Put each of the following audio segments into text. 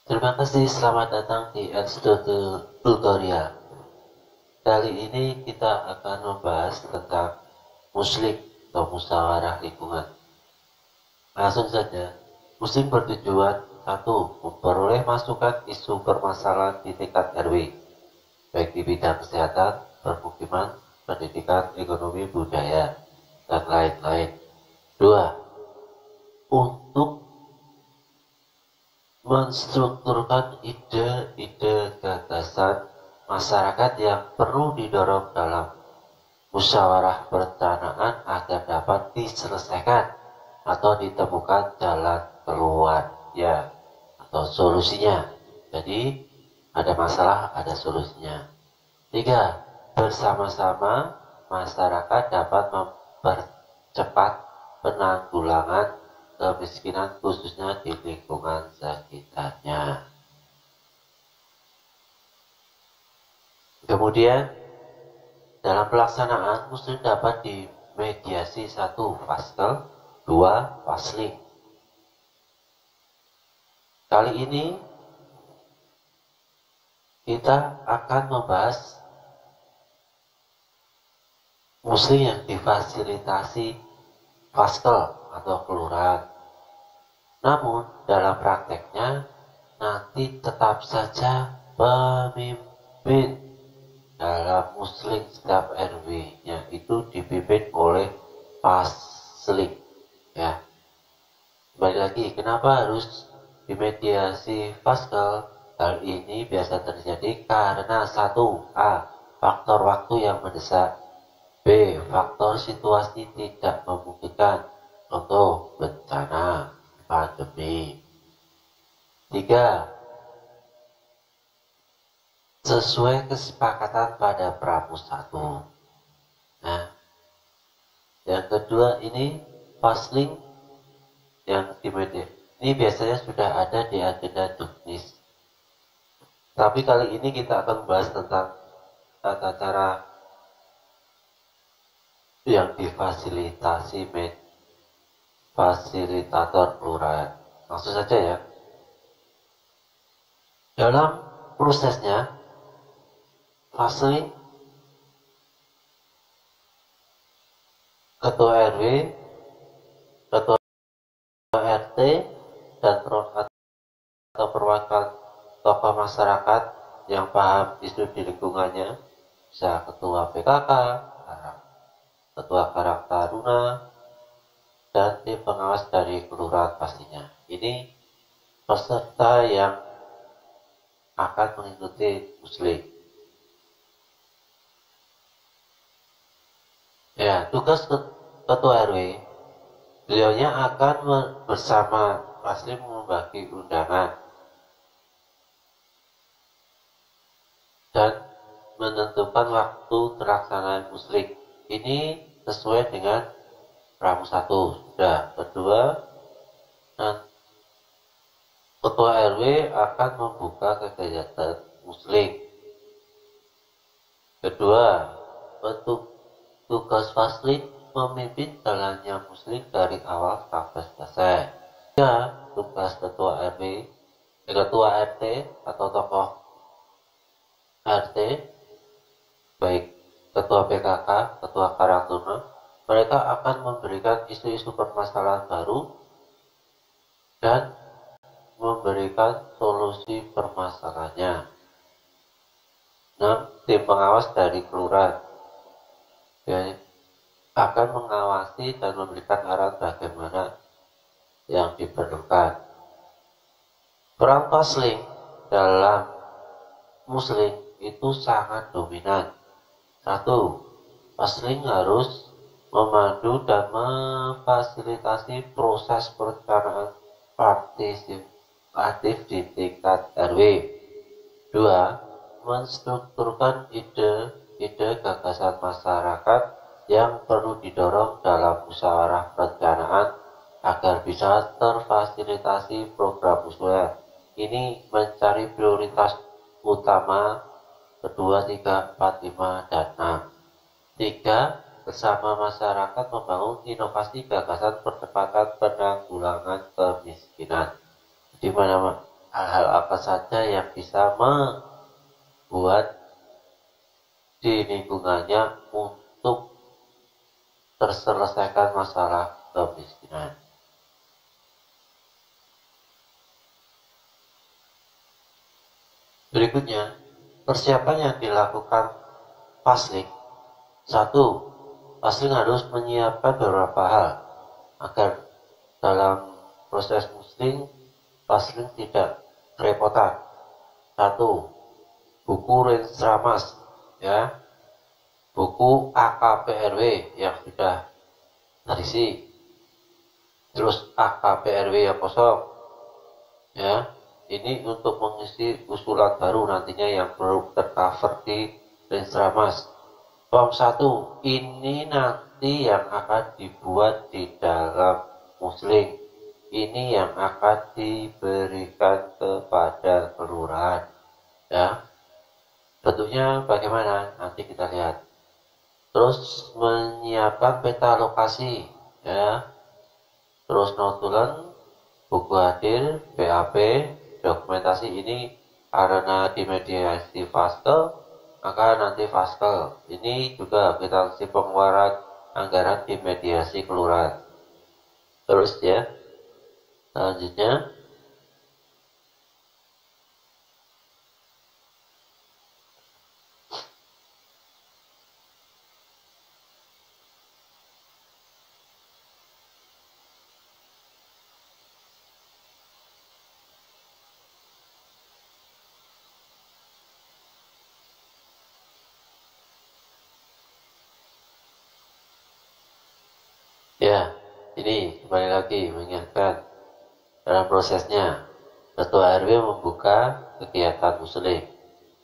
Terima kasih, selamat datang di Episode Tutorial. Kali ini kita akan membahas tentang muslik atau musyawarah lingkungan. Langsung saja, muslik bertujuan satu, memperoleh masukan isu permasalahan di tingkat RW, baik di bidang kesehatan, permukiman, pendidikan, ekonomi, budaya, dan lain-lain. Dua, untuk menstrukturkan ide-ide gagasan masyarakat yang perlu didorong dalam musyawarah perencanaan agar dapat diselesaikan atau ditemukan jalan keluarnya atau solusinya. Jadi ada masalah, ada solusinya. Tiga, bersama-sama masyarakat dapat mempercepat penanggulangan kemiskinan khususnya di lingkungan sekitarnya. Kemudian dalam pelaksanaan muslim dapat dimediasi satu, faskel, dua, fasling. Kali ini kita akan membahas muslim yang difasilitasi faskel atau kelurahan. Namun dalam prakteknya nanti tetap saja pemimpin dalam muslim setiap RW-nya itu dipimpin oleh faslik. Ya, kembali lagi, kenapa harus dimediasi faskel? Hal ini biasa terjadi karena satu, A, faktor waktu yang mendesak, B, faktor situasi tidak memungkinkan, contoh bencana, pandemi. 3, sesuai kesepakatan pada Pramus 1. Nah, yang kedua ini fasling yang dimediasi. Ini biasanya sudah ada di agenda juknis. Tapi kali ini kita akan membahas tentang tata cara yang difasilitasi fasilitator kelurahan. Langsung saja ya. Dalam prosesnya, fasling, ketua RW, ketua RT, dan atau perwakilan tokoh masyarakat yang paham isu di lingkungannya, bisa ketua PKK, ketua Karang Taruna, dan tim pengawas dari kelurahan pastinya. Ini peserta yang akan mengikuti muslim. Ya, tugas ketua RW, beliaunya akan bersama faslim membagi undangan dan menentukan waktu terlaksanaan muslim. Ini sesuai dengan Pramus 1. Sudah. Kedua, ketua RW akan membuka kegiatan muslim. Kedua, tugas faslik memimpin jalannya muslim dari awal sampai selesai. Tiga, tugas ketua RW, ketua RT atau tokoh RT, baik ketua PKK, ketua Karang Taruna, mereka akan memberikan isu-isu permasalahan baru dan memberikan solusi permasalahannya. 6, tim pengawas dari kelurahan ya, akan mengawasi dan memberikan arahan bagaimana yang diperlukan. Peran fasling dalam muslim itu sangat dominan. 1, fasling harus memandu dan memfasilitasi proses perencanaan partisipatif di tingkat RW. 2, menstrukturkan ide gagasan masyarakat yang perlu didorong dalam musyawarah perencanaan agar bisa terfasilitasi program musyawarah. Ini mencari prioritas utama kedua, 3, 4, 5, dan 6. 3, bersama masyarakat membangun inovasi gagasan percepatan penanggulangan kemiskinan. Di mana hal-hal apa saja yang bisa membuat di lingkungannya untuk terselesaikan masalah kemiskinan. Berikutnya, persiapan yang dilakukan pasling. 1. Pasling harus menyiapkan beberapa hal agar dalam proses musling, pasling tidak kerepotan. 1. Buku Rensramas, ya, buku AKPRW yang sudah terisi, terus AKPRW yang kosong, ya. Ini untuk mengisi usulan baru nantinya yang perlu tercover di Rensramas. Form 1 ini nanti yang akan dibuat di dalam musling. Ini yang akan diberikan kepada kelurahan. Ya, bentuknya bagaimana? Nanti kita lihat. Terus menyiapkan peta lokasi, ya. Terus notulen, buku hadir, BAP, dokumentasi ini karena di mediasi Faskel, maka nanti Faskel. Ini juga kita kasih pengeluaran anggaran di mediasi kelurahan. Terus ya, selanjutnya ya, ini kembali lagi mengingatkan dalam prosesnya Ketua RW membuka kegiatan muslim.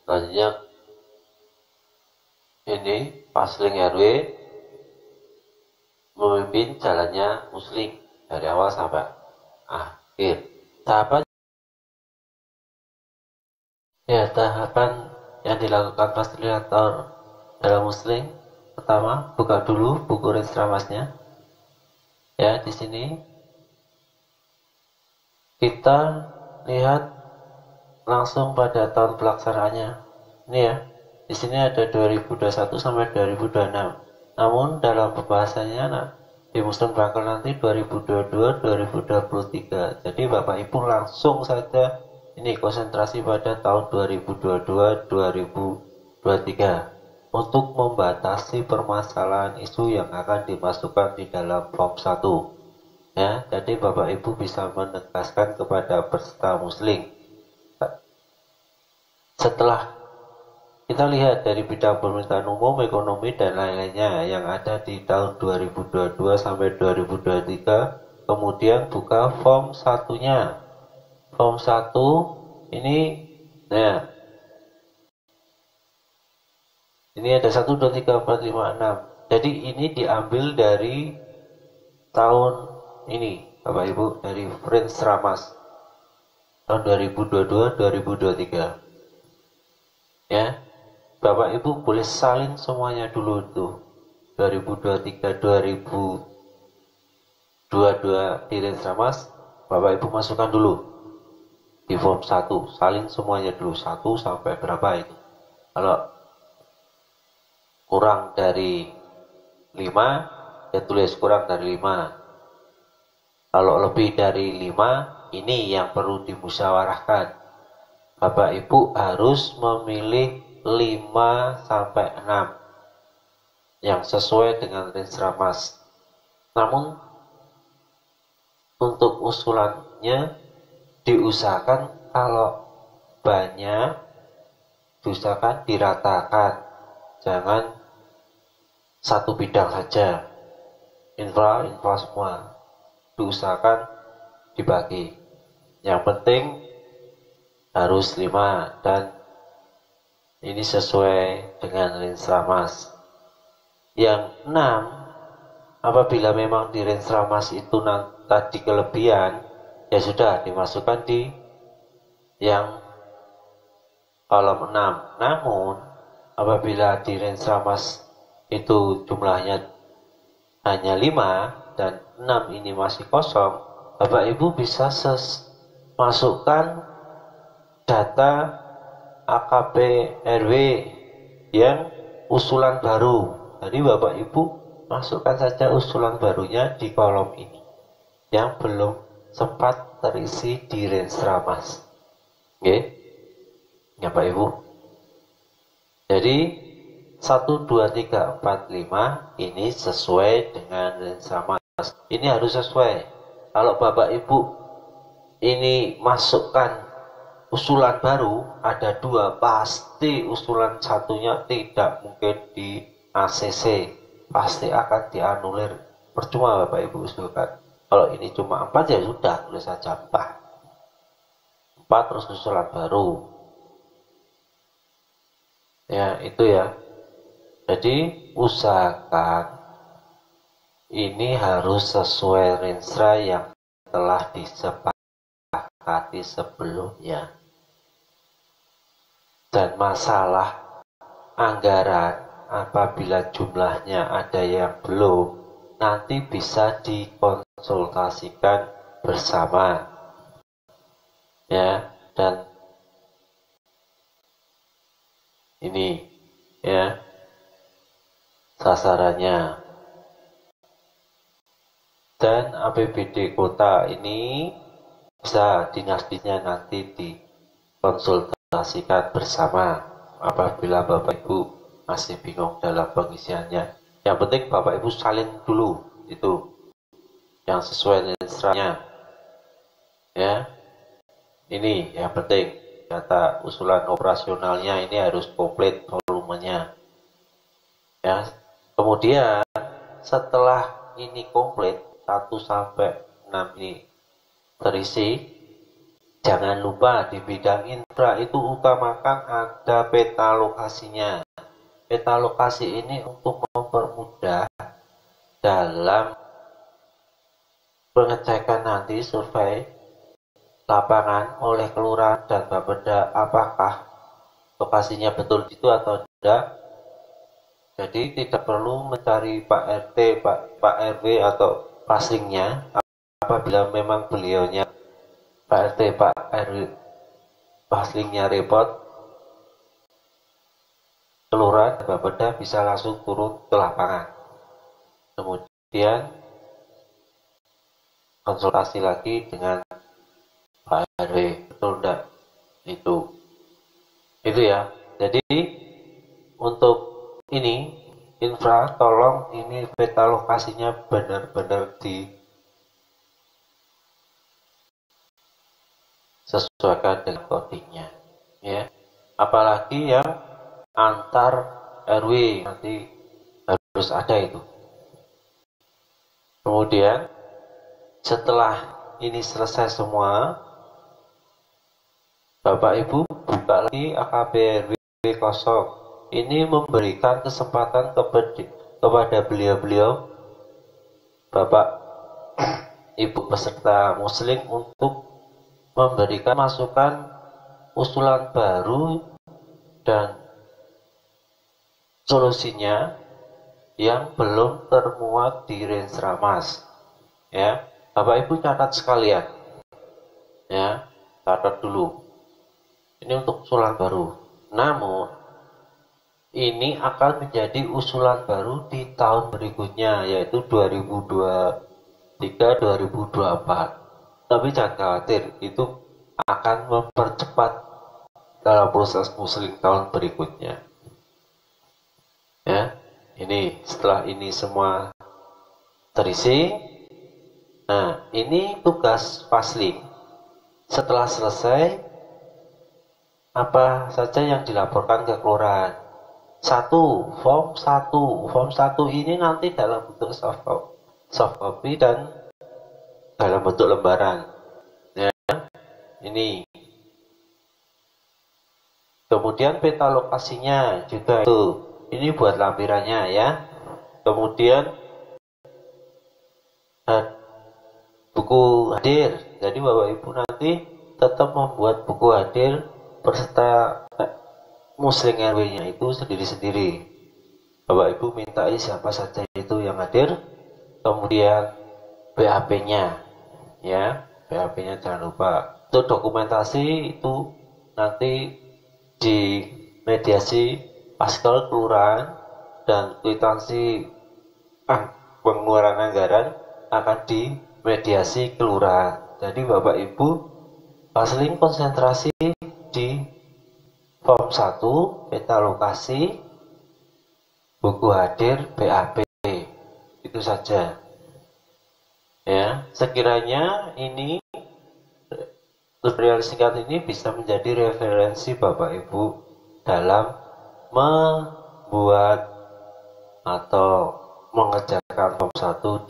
Selanjutnya ini pasling RW memimpin jalannya muslim dari awal sampai akhir. Tahapan yang dilakukan fasilitator dalam muslim, pertama buka dulu buku Rensramasnya. Ya, di sini kita lihat langsung pada tahun pelaksanaannya. Ini ya, di sini ada 2021 sampai 2026. Namun dalam pembahasannya di muslim bakal nanti 2022-2023. Jadi Bapak Ibu langsung saja ini konsentrasi pada tahun 2022-2023 untuk membatasi permasalahan isu yang akan dimasukkan di dalam form 1. Ya, jadi Bapak Ibu bisa menegaskan kepada peserta muslim. Setelah kita lihat dari bidang pemerintahan umum, ekonomi dan lain-lainnya yang ada di tahun 2022 sampai 2023, kemudian buka form 1-nya. Form 1 ini, nah, ini ada 1, 2, 3, 4, 5, 6. Jadi ini diambil dari tahun ini, Bapak Ibu, dari Rensramas tahun 2022-2023. Ya, Bapak Ibu boleh salin semuanya dulu tuh. 2023-2022 di Rensramas, Bapak Ibu masukkan dulu di form 1, salin semuanya dulu 1 sampai berapa itu. Kalau kurang dari 5, ya tulis kurang dari 5. Kalau lebih dari 5, ini yang perlu dimusyawarahkan. Bapak Ibu harus memilih 5 sampai 6 yang sesuai dengan Rensramas. Namun untuk usulannya diusahakan kalau banyak diusahakan diratakan, jangan satu bidang saja, infra semua diusahakan dibagi. Yang penting harus 5 dan ini sesuai dengan Rensramas. Yang 6, apabila memang di Rensramas itu tadi kelebihan, ya sudah dimasukkan di yang kolom 6. Namun apabila di Rensramas itu jumlahnya hanya 5 dan 6 ini masih kosong, Bapak Ibu bisa masukkan data AKP RW yang usulan baru. Jadi Bapak Ibu masukkan saja usulan barunya di kolom ini yang belum sempat terisi di Rensramas. Oke, ya Pak Ibu. Jadi 1, 2, 3, 4, 5 ini sesuai dengan Rensramas. Ini harus sesuai. Kalau Bapak Ibu ini masukkan usulan baru ada 2, pasti usulan satunya tidak mungkin di ACC, pasti akan dianulir. Percuma Bapak Ibu usulkan. Kalau ini cuma 4 ya sudah, tulis saja 4 terus usulan baru. Ya itu ya. Jadi usahakan ini harus sesuai Rensra yang telah disepakati sebelumnya. Dan masalah anggaran apabila jumlahnya ada yang belum, nanti bisa dikonsultasikan bersama ya. Dan ini ya sasarannya. Dan APBD kota ini bisa dinasdinya nanti dikonsultasikan bersama apabila Bapak Ibu masih bingung dalam pengisiannya. Yang penting Bapak Ibu salin dulu itu yang sesuai Rensranya ya. Ini yang penting, data usulan operasionalnya ini harus komplit volumenya ya. Kemudian setelah ini komplit 1 sampai 6 ini terisi, jangan lupa di bidang infra itu utamakan ada peta lokasinya. Peta lokasi ini untuk mempermudah dalam pengecekan nanti survei lapangan oleh kelurahan dan Bapeda apakah lokasinya betul itu atau tidak. Jadi tidak perlu mencari Pak RT, Pak RW atau paslingnya apabila memang beliaunya Pak RT, Pak RW paslingnya repot. Kelurahan dan Bapeda bisa langsung turun ke lapangan. Kemudian konsultasi lagi dengan Pak RW, betul enggak itu ya. Jadi untuk ini infra, tolong ini peta lokasinya benar-benar disesuaikan dengan codingnya ya. Apalagi yang antar RW nanti harus ada itu. Kemudian setelah ini selesai semua, Bapak Ibu buka lagi AKB RW kosong. Ini memberikan kesempatan kepada beliau-beliau Bapak Ibu peserta muslim untuk memberikan masukan usulan baru dan solusinya yang belum termuat di Rensramas ya. Bapak Ibu catat sekalian ya, catat dulu. Ini untuk usulan baru. Namun ini akan menjadi usulan baru di tahun berikutnya, yaitu 2023-2024. Tapi jangan khawatir, itu akan mempercepat dalam proses muslim tahun berikutnya. Ya, ini setelah ini semua terisi, nah ini tugas pasling. Setelah selesai, apa saja yang dilaporkan ke kelurahan? Form 1 ini nanti dalam bentuk soft copy dan dalam bentuk lembaran ya. Ini kemudian peta lokasinya juga itu, ini buat lampirannya ya. Kemudian buku hadir, jadi Bapak Ibu nanti tetap membuat buku hadir peserta muslim RW-nya itu sendiri-sendiri. Bapak Ibu mintai siapa saja itu yang hadir, kemudian BAP-nya ya, BAP-nya jangan lupa. Untuk dokumentasi itu nanti di mediasi paskel kelurahan dan kwitansi pengeluaran anggaran akan di mediasi kelurahan. Jadi Bapak Ibu paling konsentrasi di form 1 peta lokasi, buku hadir, BAP, itu saja. Ya, sekiranya ini tutorial singkat ini bisa menjadi referensi Bapak Ibu dalam membuat atau mengerjakan form 1